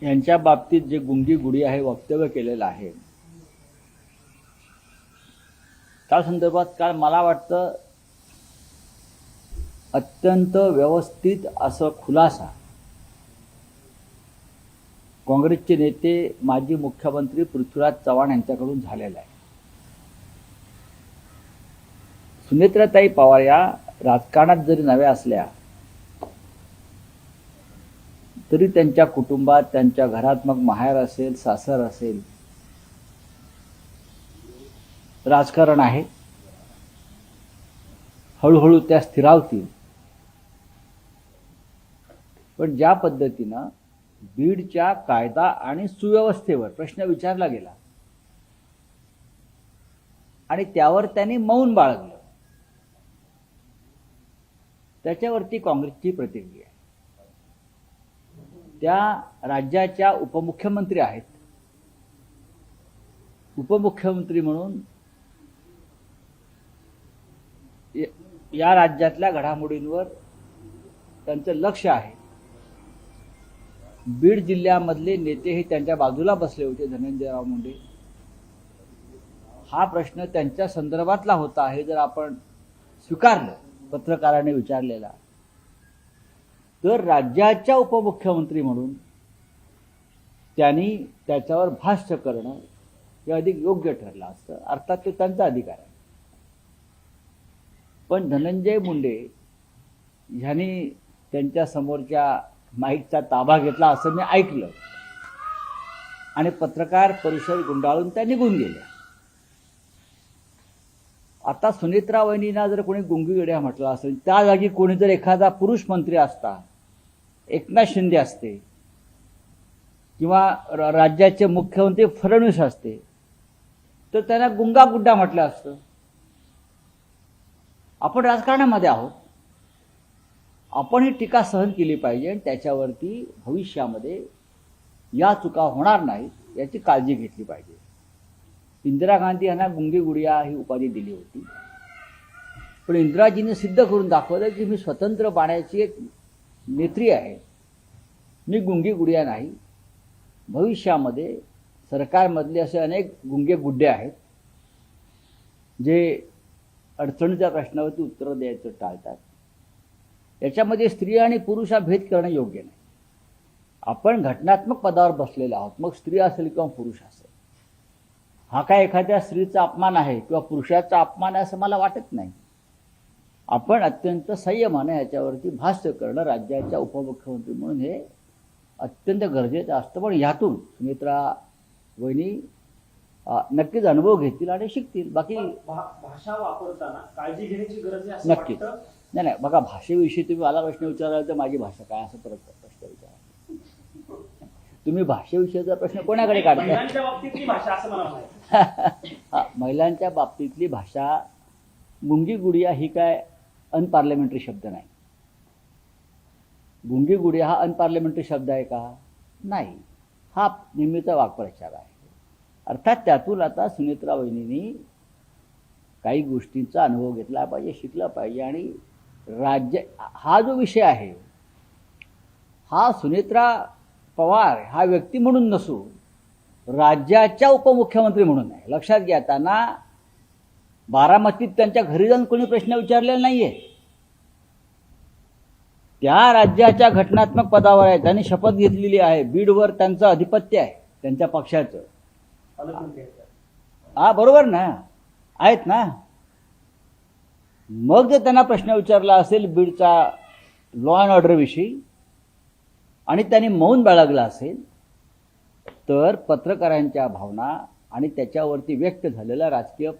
यांच्या बाबतीत जे गुंगी गुडिया हे वक्तव्य केलेलं आहे त्या संदर्भात काल मला वाटतं अत्यंत व्यवस्थित असं खुलासा काँग्रेसचे नेते माजी मुख्यमंत्री पृथ्वीराज चव्हाण यांच्याकडून झालेला आहे। सुनेत्राताई पवार या राजकारणात जरी नव्या असल्या तरी त्यांच्या कुटुंबात त्यांच्या घरात मग माहेर असेल सासर असेल राजकारण आहे। हळूहळू त्या स्थिरावतील, पण ज्या पद्धतीनं बीडच्या कायदा आणि सुव्यवस्थेवर प्रश्न विचारला गेला आणि त्यावर त्यांनी मौन बाळगलं त्याच्यावरती काँग्रेसची प्रतिक्रिया आहे। त्या राज्याच्या उपमुख्यमंत्री आहेत, उपमुख्यमंत्री म्हणून या राज्यातल्या घडामोडींवर त्यांचं लक्ष आहे। बीड जिल्ह्यामधले नेतेही त्यांच्या बाजूला बसले होते। धनंजयराव मुंडे हा प्रश्न त्यांच्या संदर्भातला होता हे जर आपण स्वीकारलं पत्रकाराने विचारलेला तर राज्याच्या उपमुख्यमंत्री म्हणून त्यांनी त्याच्यावर भाष्य करणं हे अधिक योग्य ठरलं असतं। अर्थात ते त्यांचा अधिकार आहे, पण धनंजय मुंडे ह्यांनी त्यांच्या समोरच्या माईकचा ताबा घेतला असं मी ऐकलं आणि पत्रकार परिषद गुंडाळून त्या निघून गेल्या। आता सुनेत्रा वहिनींना जर कोणी गुंगीगड्या म्हटलं असेल, त्या जागी कोणी जर एखादा पुरुष मंत्री असता, एकनाथ शिंदे असते किंवा राज्याचे मुख्यमंत्री फडणवीस असते तर त्यांना गुंगा गुड्डा म्हटलं असतं। आपण राजकारणामध्ये आहोत, आपण ही टीका सहन केली पाहिजे आणि त्याच्यावरती भविष्यामध्ये या चुका होणार नाहीत याची काळजी घेतली पाहिजे। इंदिरा गांधी यांना गुंगी गुडिया ही उपाधी दिली होती, पण इंदिराजींनी सिद्ध करून दाखवलं की मी स्वतंत्र बाण्याची एक नेत्री आहे, मी गुंगी गुडिया नाही। भविष्यामध्ये सरकारमधले असे अनेक गुंगे गुड्डे आहेत जे अडचणीच्या प्रश्नावरती उत्तरं द्यायचं टाळतात। याच्यामध्ये स्त्री आणि पुरुष हा भेद करणं योग्य नाही। आपण घटनात्मक पदावर बसलेले आहोत, मग स्त्री असेल किंवा पुरुष असेल। हा काय एखाद्या स्त्रीचा अपमान आहे किंवा पुरुषाचा अपमान आहे असं मला वाटत नाही। आपण अत्यंत संयमाने याच्यावरती भाष्य करणं राज्याच्या उपमुख्यमंत्री म्हणून हे अत्यंत गरजेचं असतं। पण ह्यातून सुनेत्रा वहिनी नक्कीच अनुभव घेतील आणि शिकतील। बाकी भाषा वापरताना काळजी घेण्याची गरज आहे असं नक्कीच वाटतं? नाही, बघा भाषेविषयी तुम्ही मला प्रश्न विचाराल तर माझी भाषा काय असं परत प्रश्न विचारा। तुम्ही भाषेविषयी जर प्रश्न कोणाकडे काढताय? महिलांच्या बाबतीतली भाषा असं मला म्हणायचं। हा, महिलांच्या बाबतीतली भाषा गुंगी गुडिया ही काय अनपार्लमेंटरी शब्द नाही। गुंगी गुडिया हा अनपार्लमेंटरी शब्द आहे का? नाही, हा नेहमीचा वाक्प्रचार आहे। अर्थात त्यातून आता सुनेत्रा वहिनींनी काही गोष्टींचा अनुभव घेतला पाहिजे, शिकला पाहिजे आणि राज्य हा जो विषय आहे हा सुनेत्रा पवार हा व्यक्ती म्हणून नसून राज्याच्या उपमुख्यमंत्री म्हणून आहे। लक्षात घ्या, त्यांना बारामतीत त्यांच्या घरी जाऊन कोणी प्रश्न विचारलेला नाहीये। त्या राज्याच्या घटनात्मक पदावर आहे, त्यांनी शपथ घेतलेली आहे। बीडवर त्यांचं अधिपत्य आहे, त्यांच्या पक्षाचं। हा बरोबर ना, आहेत ना। मग जर त्यांना प्रश्न विचारला असेल बीडचा लॉ अँड ऑर्डर विषयी आणि त्यांनी मौन बाळगला असेल तर पत्रकारांच्या भावना आणि त्याच्यावरती व्यक्त झालेल्या राजकीय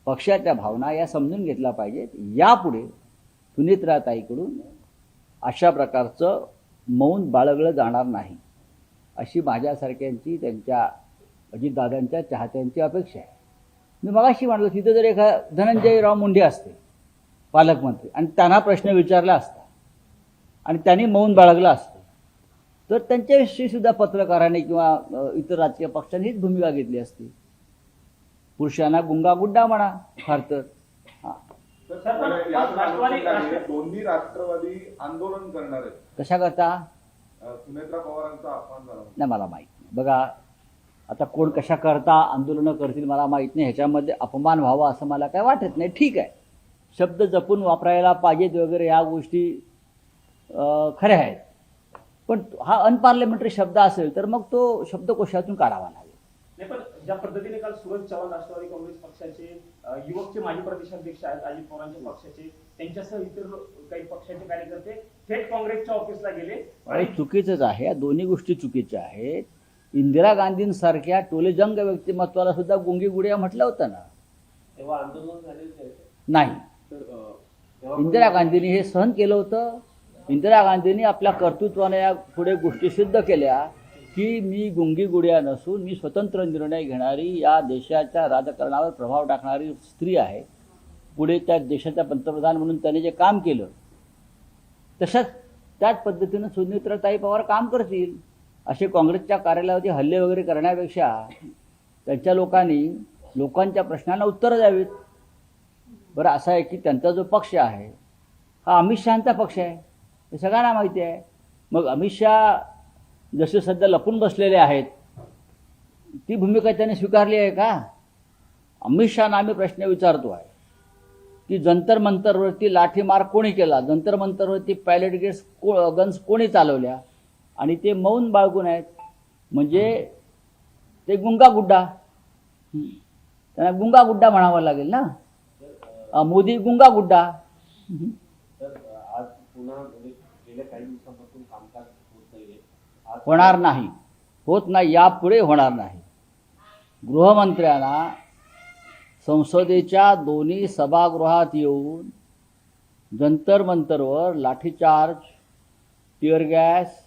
पक्षाच्या भावना या समजून घेतल्या पाहिजेत। यापुढे सुनेत्राताईकडून अशा प्रकारचं मौन बाळगलं जाणार नाही अशी माझ्यासारख्यांची त्यांच्या अजितदादांच्या चाहत्यांची अपेक्षा आहे। मी मगाशी म्हणालो तिथं जर धनंजयराव मुंडे असते पालकमंत्री आणि त्यांना प्रश्न विचारला असता आणि त्यांनी मौन बाळगलं असतं तर त्यांच्याविषयी सुद्धा पत्रकारांनी किंवा इतर राजकीय पक्षांनी हीच भूमिका घेतली असती। पुरुषांना गुंगा गुड्डा म्हणा फार तर दोन्ही राष्ट्रवादी आंदोलन करणार आहेत। कशा करता? सुनेत्रा पवारांचा अपमान झाला. नाही, मला माहीत नाही. बघा, आता कोण कशा करता आंदोलनं करतील मला माहीत नाही. ह्याच्यामध्ये अपमान व्हावा असं मला काय वाटत नाही. ठीक आहे, शब्द जपून वापरायला पाहिजेत वगैरे ह्या गोष्टी खऱ्या आहेत. पण हा अनपार्लमेंटरी शब्द असेल तर मग तो शब्दकोशातून काढावा लागेल. नाही, पण ज्या पद्धतीने काल सूरज चव्हाण राष्ट्रवादी काँग्रेस पक्षाचे युवकचे माजी प्रदेशाध्यक्ष आहेत अजित पवारांच्या पक्षाचे, त्यांच्यासह इतर काही पक्षाचे कार्यकर्ते थेट काँग्रेसच्या ऑफिसला गेले. आणि चुकीचंच आहे. या दोन्ही गोष्टी चुकीच्या आहेत. इंदिरा गांधींसारख्या टोलेजंग व्यक्तिमत्वाला सुद्धा गुंगी गुडिया म्हटलं होतं ना. तेव्हा आंदोलन झाले नाही, इंदिरा गांधींनी हे सहन केलं होतं. इंदिरा गांधींनी आपल्या कर्तृत्वाने या पुढे गोष्टी सिद्ध केल्या की मी गुंगी गुडिया नसून मी स्वतंत्र निर्णय घेणारी, या देशाच्या राजकारणावर प्रभाव टाकणारी स्त्री आहे. पुढे त्या देशाच्या पंतप्रधान म्हणून त्यांनी जे काम केलं तशाच त्याच पद्धतीनं सुनेत्राताई पवार काम करतील. असे काँग्रेसच्या कार्यालयावरती हल्ले वगैरे करण्यापेक्षा त्यांच्या लोकांनी लोकांच्या प्रश्नांना उत्तरं द्यावीत. बरं, असं आहे की त्यांचा जो पक्ष आहे हा अमित शहांचा पक्ष आहे, हे सगळ्यांना माहिती आहे. मग अमित शहा जसे सध्या लपून बसलेले आहेत ती भूमिका त्यांनी स्वीकारली आहे का? अमित शहाना आम्ही प्रश्न विचारतो आहे की जंतर मंतरवरती लाठीमार कोणी केला, जंतर मंतरवरती पॅलेट गन्स कोणी चालवल्या, आणि ते मौन बाळगून आहेत. म्हणजे ते गुंगागुड्डा, त्यांना गुंगागुड्डा म्हणावं लागेल ना. मोदी गुंगागुड्डा. तर आज पुन्हा म्हणजे गेल्या काही दिवसांपासून कामकाज होत नाहीये. आज होणार नाही, होत नाही, यापुढे होणार नाही. गृहमंत्र्यांना संसदेच्या दोन्ही सभागृहात येऊन जंतर मंतरवर लाठीचार्ज, टिअर गॅस,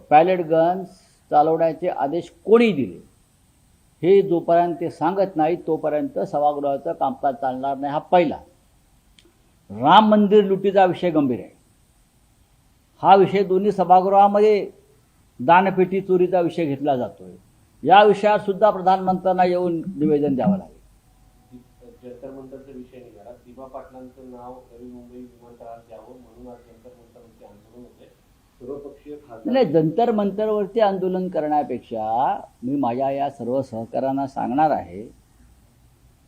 पॅलेट गन्स चालवण्याचे आदेश कोणी दिले हे जोपर्यंत ते सांगत नाही तोपर्यंत सभागृहाचं कामकाज चालणार नाही. हा पहिला. राम मंदिर लुटीचा विषय गंभीर आहे. हा विषय दोन्ही सभागृहामध्ये दानपेटी चोरीचा विषय घेतला जातोय. या विषयात सुद्धा प्रधानमंत्र्यांना येऊन निवेदन द्यावं लागेल. जंतर मंतरचा विषय निघाला. दिबा पाटलांचं नाव नवी मुंबई विमानतळात द्यावं म्हणून आज जंतर मंतरवरती आंदोलन होते. सर्वपक्षीय खासदार नाही, जंतर मंतरवरती आंदोलन करण्यापेक्षा मी माझ्या या सर्व सहकाऱ्यांना सांगणार आहे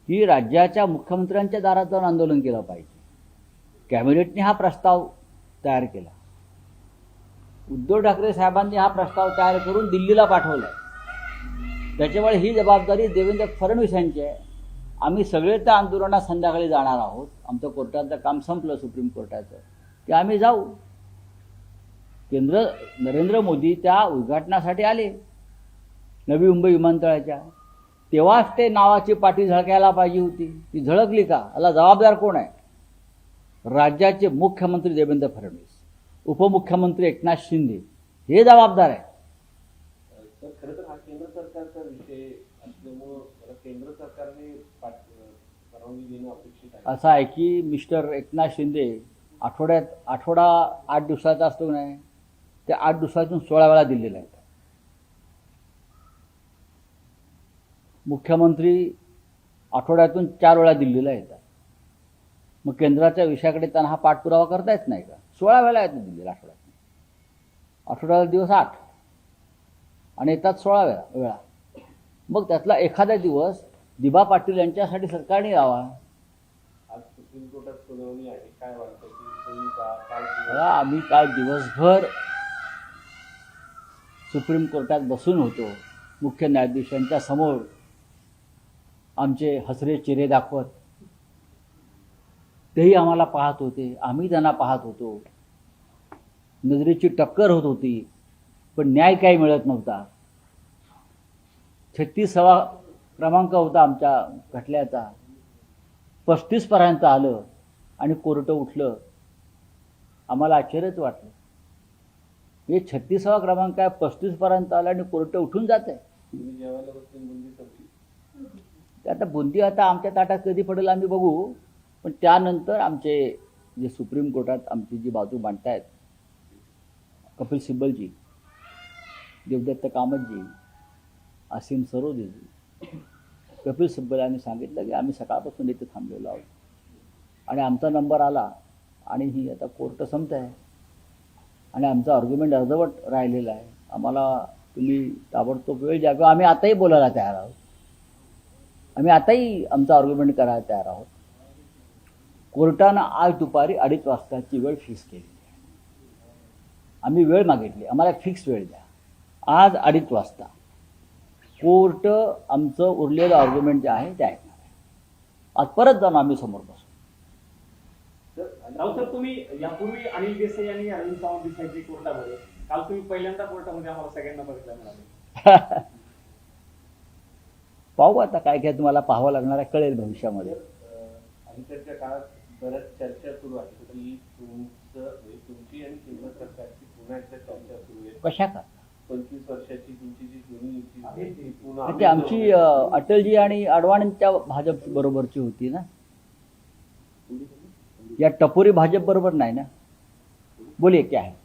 की राज्याच्या मुख्यमंत्र्यांच्या दारात जाऊन आंदोलन केलं पाहिजे. कॅबिनेटने हा प्रस्ताव तयार केला. उद्धव ठाकरे साहेबांनी हा प्रस्ताव तयार करून दिल्लीला पाठवला आहे. त्याच्यामुळे ही जबाबदारी देवेंद्र फडणवीस यांची आहे. आम्ही सगळे त्या आंदोलनात संध्याकाळी जाणार आहोत. आमचं कोर्टाचं काम संपलं, सुप्रीम कोर्टाचं, की आम्ही जाऊ. नरेंद्र मोदी त्या उद्घाटनासाठी आले नवी मुंबई विमानतळाच्या. तेव्हाच ते नावाची पाठी झळकायला पाहिजे होती. ती झळकली का? याला जबाबदार कोण आहे? राज्याचे मुख्यमंत्री देवेंद्र फडणवीस, उपमुख्यमंत्री एकनाथ शिंदे हे जबाबदार आहे. तर खरं तर हा केंद्र सरकारचा विषय असल्यामुळं केंद्र सरकारने परवानगी देणं अपेक्षित आहे. असं आहे की मिस्टर एकनाथ शिंदे आठवडा 8 दिवसाचा असतो की नाही, त्या 8 दिवसातून 16 वेळा दिल्लीला येतात. मुख्यमंत्री आठवड्यातून 4 वेळा दिल्लीला येतात. मग केंद्राच्या विषयाकडे त्यांना हा पाठपुरावा करता येत नाही का? 16 वेळा येतात दिल्लीला आठवड्याला दिवस 8 आणि येतात 16 वेळा. मग त्यातला एखादा दिवस दिबा पाटील यांच्यासाठी सरकारने यावा. आज सुप्रीम कोर्टात सुनावणी आहे. काय वाटतं की होईल का? काय बघा, आम्ही काल दिवसभर सुप्रीम कोर्टात बसून होतो. मुख्य न्यायाधीशांच्या समोर आमचे हसरे चेहरे दाखवत तेही आम्हाला पाहत होते, आम्ही त्यांना पाहत होतो. नजरेची टक्कर होत होती, पण न्याय काही मिळत नव्हता. 36वा क्रमांक होता आमच्या खटल्याचा. 35 पर्यंत आलं आणि कोर्ट उठलं. आम्हाला आश्चर्यच वाटलं. हे 36वा क्रमांक आहे, 35 पर्यंत आला आणि कोर्ट उठून जात आहे. तुम्ही जेवायला बसले बुंदी संपली. ते आता बुंदी आता आमच्या ताटात कधी पडेल आम्ही बघू. पण त्यानंतर आमचे जे सुप्रीम कोर्टात आमची जी बाजू मांडतायत कपिल सिब्बलजी, देवदत्त कामतजी, असीम सरोदेजी, कपिल सिब्बल यांनी सांगितलं की आम्ही सकाळपासून इथे थांबलेलो आहोत आणि आमचा नंबर आला आणि ही आता कोर्ट संपत आहे. आणि आमचा आर्ग्युमेंट अर्धवट राहिलेला आहे. आम्हाला तुम्ही ताबडतोब वेळ द्या किंवा आम्ही आताही बोलायला तयार आहोत. आम्ही आताही आमचा आर्ग्युमेंट करायला तयार आहोत. कोर्टानं आज दुपारी 2:30 वाजताची वेळ फिक्स केली आहे. आम्ही वेळ मागितली, आम्हाला फिक्स वेळ द्या. आज 2:30 वाजता कोर्ट आमचं उरलेलं आर्ग्युमेंट जे आहे ते ऐकणार आहे. आज परत जाऊन आम्ही समोर बसू. राऊत सर, तुम्ही यापूर्वी अनिल देसाई आणि अरविंद सावंत दिसायचे कोर्टामध्ये. काल तुम्ही पहिल्यांदा कोर्टामध्ये आम्हाला सगळ्यांना बघायला मिळाले. पाहू आता काय काय तुम्हाला पाहावं लागणार आहे, कळेल भविष्यामध्ये. अलीकडच्या काळात बऱ्याच चर्चा सुरू आहे की तुमची आणि केंद्र सरकारची पुन्हा एकदा चर्चा सुरू आहे. कशा का 25 वर्षाची तुमची जी जुनी युती आहे ती पुन्हा ते आमची अटलजी आणि अडवाणींच्या भाजप बरोबरची होती ना. या टपोरी भाजप बरोबर नाही ना. बोलिए क्या है.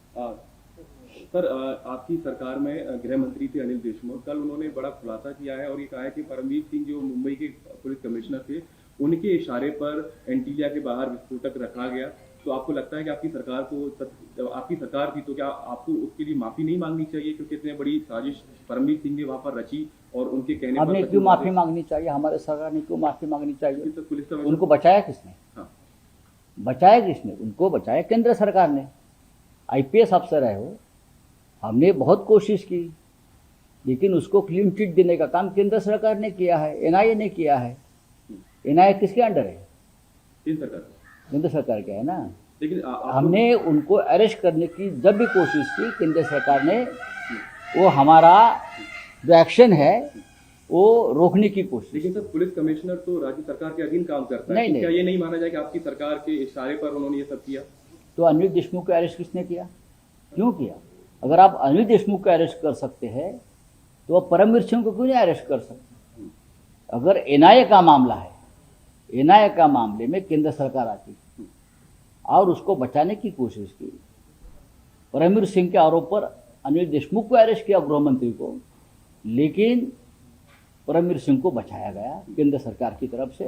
सर, आपकी सरकार में गृह मंत्री थे अनिल देशमुख. कल उन्होंने बड़ा खुलासा किया है और ये कहा है कि परमवीर सिंह जो मुंबई के पुलिस कमिश्नर थे, उनके इशारे पर एंटीलिया के बाहर विस्फोटक रखा गया. तो आपको लगता है कि आपकी सरकार को, आपकी सरकार थी तो क्या आपको उसके लिए माफी नहीं मांगनी चाहिए, क्योंकि इतने बड़ी साजिश परमवीर सिंह ने वहां पर रची और उनके कहने हमने पर क्यों माफी मांगनी चाहिए, हमारे सरकार ने क्यों माफी मांगनी चाहिए. तो पुलिस का उनको बचाया किसने, हाँ. बचाया किसने. उनको बचाया केंद्र सरकार ने. आईपीएस अफसर है वो. हमने बहुत कोशिश की, लेकिन उसको क्लीन चिट देने का काम केंद्र सरकार ने किया है, एनआईए ने किया है. एनआईए किसके अंडर है, केंद्र सरकार. केंद्र सरकार के है ना. लेकिन हमने उनको अरेस्ट करने की जब भी कोशिश की, केंद्र सरकार ने वो हमारा जो एक्शन है वो रोकने की कोशिश. लेकिन सर, पुलिस कमिश्नर तो राज्य सरकार के अधीन काम करता है. नहीं, तो नहीं. क्या ये नहीं माना जाए कि आपकी सरकार के इशारे पर उन्होंने ये सब किया. तो अनिल देशमुख को अरेस्ट किसने किया, क्यों किया. अगर आप अनिल देशमुख को अरेस्ट कर सकते हैं तो आप परमवीर सिंह को क्यों नहीं अरेस्ट कर सकते. अगर एनआईए का मामला है, एनआईए का मामले में केंद्र सरकार आती और उसको बचाने की कोशिश की. परमवीर सिंह के आरोप पर अनिल देशमुख को अरेस्ट किया, गृह मंत्री को, लेकिन परमवीर सिंह को बचाया गया केंद्र सरकार की तरफ से,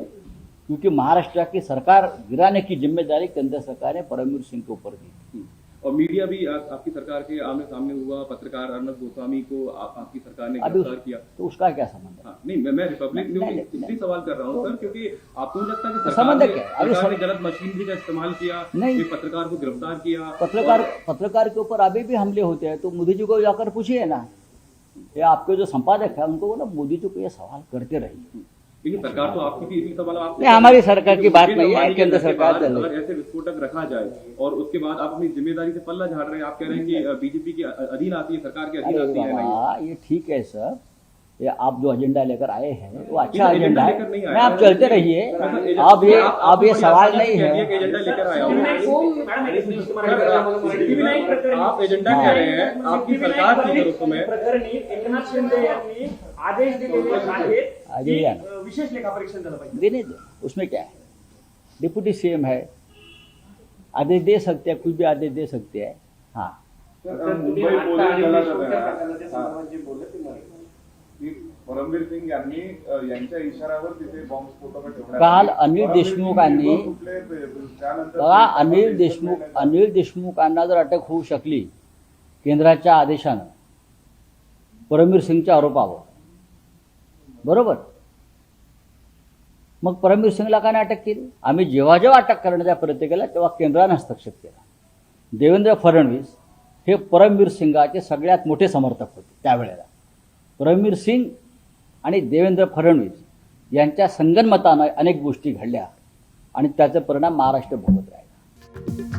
क्योंकि महाराष्ट्र की सरकार गिराने की जिम्मेदारी केंद्र सरकार ने परमवीर सिंह के ऊपर दी. और मीडिया भी आपकी सरकार के आमने सामने हुआ. पत्रकार अर्नब गोस्वामी को आपकी सरकार ने अभी गिरफ्तार किया. तो उसका क्या संबंध है. हाँ, नहीं, मैं रिपब्लिक न्यूज नहीं, इसलिए सवाल कर रहा हूँ सर, क्योंकि आपको नहीं लगता कि तो सरकार संबंध ने, क्या है? अभी सरकार ने गलत मशीनरी का इस्तेमाल किया, नहीं. एक पत्रकार को गिरफ्तार किया. पत्रकार के ऊपर अभी भी हमले होते हैं. तो मोदी जी को जाकर पूछिए ना, ये आपके जो संपादक है उनको बोला मोदी जी को ये सवाल करते रहिए. लेकिन सरकार तो आपकी थी, इसी सवाल आपने. नहीं, हमारी सरकार की बात नहीं है, केंद्र सरकार चल रही है. अगर ऐसे विस्फोटक रखा जाए और उसके बाद आप अपनी जिम्मेदारी से पल्ला झाड़ रहे हैं. आप कह रहे हैं कि बीजेपी के अधीन आती है, सरकार के अधीन अरे आती है. नहीं, बाबा, ये ठीक है सर, ये आप जो एजेंडा लेकर आए हैं वो अच्छा लेकिन एजेंडा एजेंडा लेकर नहीं है. आए. मैं आप चलते रहिए. अब ये सवाल नहीं है. एजेंडा लेकर आया हूँ. मॅडम, आप एजेंडा कह रहे हैं, आपकी सरकार थी सर उस समय. प्रकरणी एकनाथ शिंदे यांनी आदेश दिलेले आहेत आदेश की, द्या. विशेष लेखापरीक्षण झालं पाहिजे. देने दो, उसमें क्या है. डिप्टी सीएम है, आदेश दे सकते हैं, कुछ भी आदेश दे सकते हैं. हाँ, मुंबई पोलीस दलात की परमवीर सिंग यांनी यांच्या इशाऱ्यावर तिथे बॉम्ब स्फोटक ठेवण्यात काल आले. अनिल परमवीर देशमुखांनी सिंग कुठले त्यानंतर बघा, अनिल देशमुखांना जर अटक होऊ शकली केंद्राच्या आदेशानं परमवीर सिंगच्या आरोपावर, बरोबर, मग परमवीर सिंगला का नाही अटक केली. आम्ही जेव्हा जेव्हा अटक करण्याचा प्रयत्न केला तेव्हा केंद्रानं हस्तक्षेप केला. देवेंद्र फडणवीस हे परमवीर सिंगाचे सगळ्यात मोठे समर्थक होते त्यावेळेला. परमवीर सिंग आणि देवेंद्र फडणवीस यांच्या संगनमतानं अनेक गोष्टी घडल्या आणि त्याचा परिणाम महाराष्ट्र भोगत राहिला.